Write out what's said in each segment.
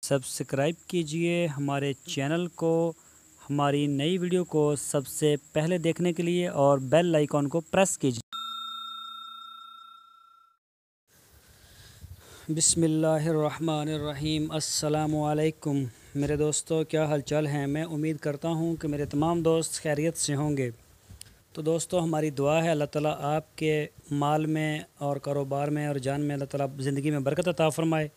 Subscribe कीजिए हमारे channel को, हमारी नई वीडियो को सबसे पहले देखने के लिए और बेल आइकॉन को प्रेस कीजिए। बिस्मिल्लाहिर्रहमानिर्रहीम। अस्सलामुअलैकुम मेरे दोस्तों, क्या हालचाल हैं। मैं उम्मीद करता हूं कि मेरे तमाम दोस्त खैरियत से होंगे। तो दोस्तों, हमारी दुआ है अल्लाह ताला आपके माल में और कारोबार में और जान में अल्लाह ताला ज़िंदगी में बरकत अता फ़रमाए।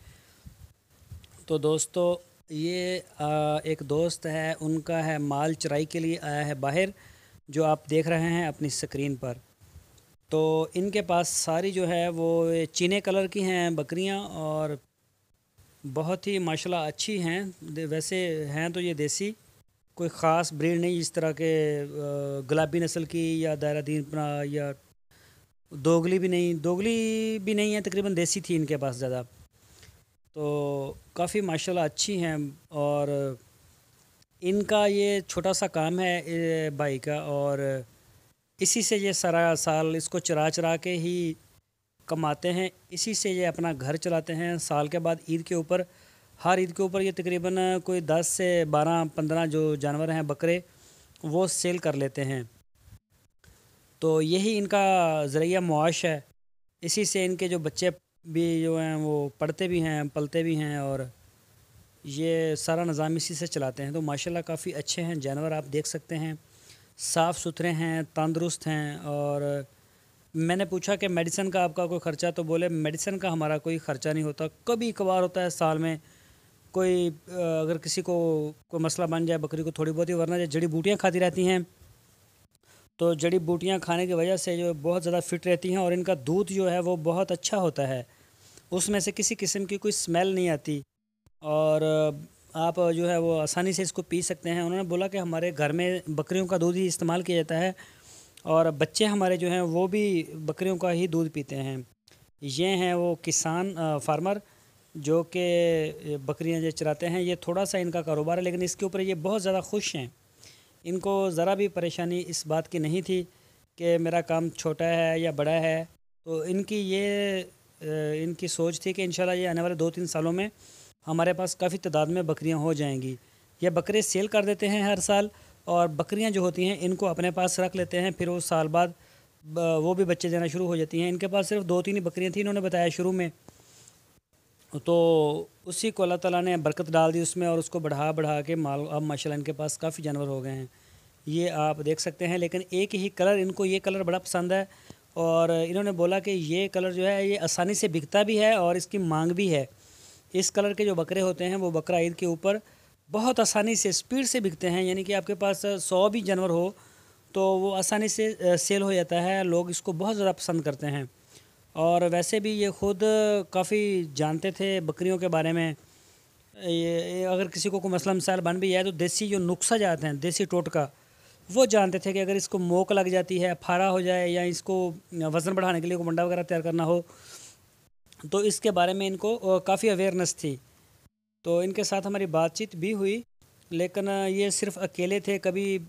तो दोस्तों, ये एक दोस्त है, उनका है माल चराई के लिए आया है बाहर, जो आप देख रहे हैं अपनी स्क्रीन पर। तो इनके पास सारी जो है वो चीने कलर की हैं बकरियां और बहुत ही माशाल्लाह अच्छी हैं। वैसे हैं तो ये देसी, कोई ख़ास ब्रीड नहीं, इस तरह के गुलाबी नस्ल की या दायरा या दोगली भी नहीं है, तकरीबन देसी थी इनके पास ज़्यादा। तो काफ़ी माशाल्लाह अच्छी हैं और इनका ये छोटा सा काम है भाई का, और इसी से ये सारा साल इसको चरा चरा के ही कमाते हैं, इसी से ये अपना घर चलाते हैं। साल के बाद ईद के ऊपर, हर ईद के ऊपर ये तकरीबन कोई 10 से 12-15 जो जानवर हैं बकरे, वो सेल कर लेते हैं। तो यही इनका ज़रिया मुआश है। इसी से इनके जो बच्चे भी जो हैं वो पढ़ते भी हैं, पलते भी हैं, और ये सारा निज़ाम इसी से चलाते हैं। तो माशाल्लाह काफ़ी अच्छे हैं जानवर, आप देख सकते हैं, साफ़ सुथरे हैं, तंदुरुस्त हैं। और मैंने पूछा कि मेडिसिन का आपका कोई ख़र्चा, तो बोले मेडिसिन का हमारा कोई ख़र्चा नहीं होता। कभी कभार होता है साल में कोई अगर किसी को कोई मसला बन जाए बकरी को थोड़ी बहुत ही, वरना जड़ी बूटियाँ खाती रहती हैं, तो जड़ी बूटियाँ खाने की वजह से जो बहुत ज़्यादा फिट रहती हैं, और इनका दूध जो है वो बहुत अच्छा होता है, उसमें से किसी किस्म की कोई स्मेल नहीं आती, और आप जो है वो आसानी से इसको पी सकते हैं। उन्होंने बोला कि हमारे घर में बकरियों का दूध ही इस्तेमाल किया जाता है, और बच्चे हमारे जो हैं वो भी बकरियों का ही दूध पीते हैं। ये हैं वो किसान फार्मर जो कि बकरियां जो चराते हैं। ये थोड़ा सा इनका कारोबार है, लेकिन इसके ऊपर ये बहुत ज़्यादा खुश हैं। इनको ज़रा भी परेशानी इस बात की नहीं थी कि मेरा काम छोटा है या बड़ा है। तो इनकी सोच थी कि इंशाल्लाह ये आने वाले 2-3 सालों में हमारे पास काफ़ी तादाद में बकरियां हो जाएंगी। ये बकरे सेल कर देते हैं हर साल, और बकरियां जो होती हैं इनको अपने पास रख लेते हैं, फिर वो साल बाद वो भी बच्चे देना शुरू हो जाती हैं। इनके पास सिर्फ 2-3 ही बकरियां थी, इन्होंने बताया शुरू में। तो उसी को अल्लाह ताला ने बरकत डाल दी उसमें, और उसको बढ़ा बढ़ा के माल अब माशाल्लाह इनके पास काफ़ी जानवर हो गए हैं, ये आप देख सकते हैं। लेकिन एक ही कलर, इनको ये कलर बड़ा पसंद है, और इन्होंने बोला कि ये कलर जो है ये आसानी से बिकता भी है और इसकी मांग भी है। इस कलर के जो बकरे होते हैं वो बकरा ईद के ऊपर बहुत आसानी से, स्पीड से बिकते हैं। यानी कि आपके पास 100 भी जानवर हो तो वो आसानी से सेल हो जाता है, लोग इसको बहुत ज़्यादा पसंद करते हैं। और वैसे भी ये ख़ुद काफ़ी जानते थे बकरियों के बारे में। ये अगर किसी को कोई मसला मसाइल बन भी जाए तो देसी जो नुस्खा जाते हैं, देसी टोटका, वो जानते थे कि अगर इसको मोक लग जाती है, फाड़ा हो जाए, या इसको वज़न बढ़ाने के लिए कोई मंडा वगैरह तैयार करना हो, तो इसके बारे में इनको काफ़ी अवेयरनेस थी। तो इनके साथ हमारी बातचीत भी हुई, लेकिन ये सिर्फ अकेले थे, कभी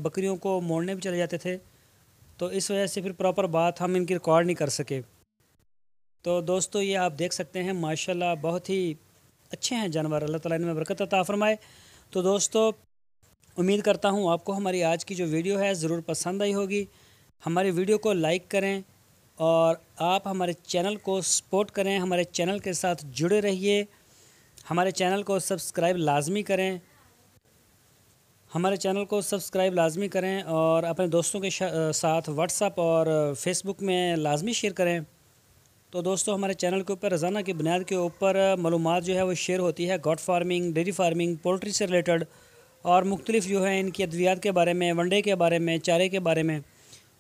बकरियों को मोड़ने भी चले जाते थे, तो इस वजह से फिर प्रॉपर बात हम इनकी रिकॉर्ड नहीं कर सके। तो दोस्तों, ये आप देख सकते हैं माशाल्लाह बहुत ही अच्छे हैं जानवर, अल्लाह ताला इनमें बरकत अता फ़रमाए। तो दोस्तों, उम्मीद करता हूँ आपको हमारी आज की जो वीडियो है ज़रूर पसंद आई होगी। हमारी वीडियो को लाइक करें और आप हमारे चैनल को सपोर्ट करें, हमारे चैनल के साथ जुड़े रहिए। हमारे चैनल को सब्सक्राइब लाजमी करें, हमारे चैनल को सब्सक्राइब लाजमी करें, और अपने दोस्तों के साथ व्हाट्सएप और फेसबुक में लाजमी शेयर करें। तो दोस्तों, हमारे चैनल के ऊपर रोज़ाना की बुनियाद के ऊपर मालूमात जो है वो शेयर होती है, got farming, dairy farming, poultry से रिलेटेड, और मुख्तलिफ़ जो है इनकी अद्वियात के बारे में, वनडे के बारे में, चारे के बारे में।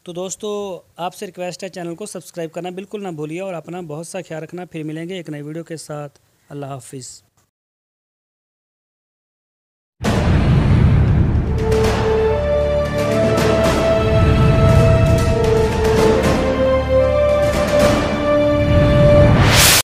तो दोस्तों, आपसे रिक्वेस्ट है चैनल को सब्सक्राइब करना बिल्कुल ना भूलिए, और अपना बहुत सा ख्याल रखना। फिर मिलेंगे एक नई वीडियो के साथ। अल्लाह हाफिज़।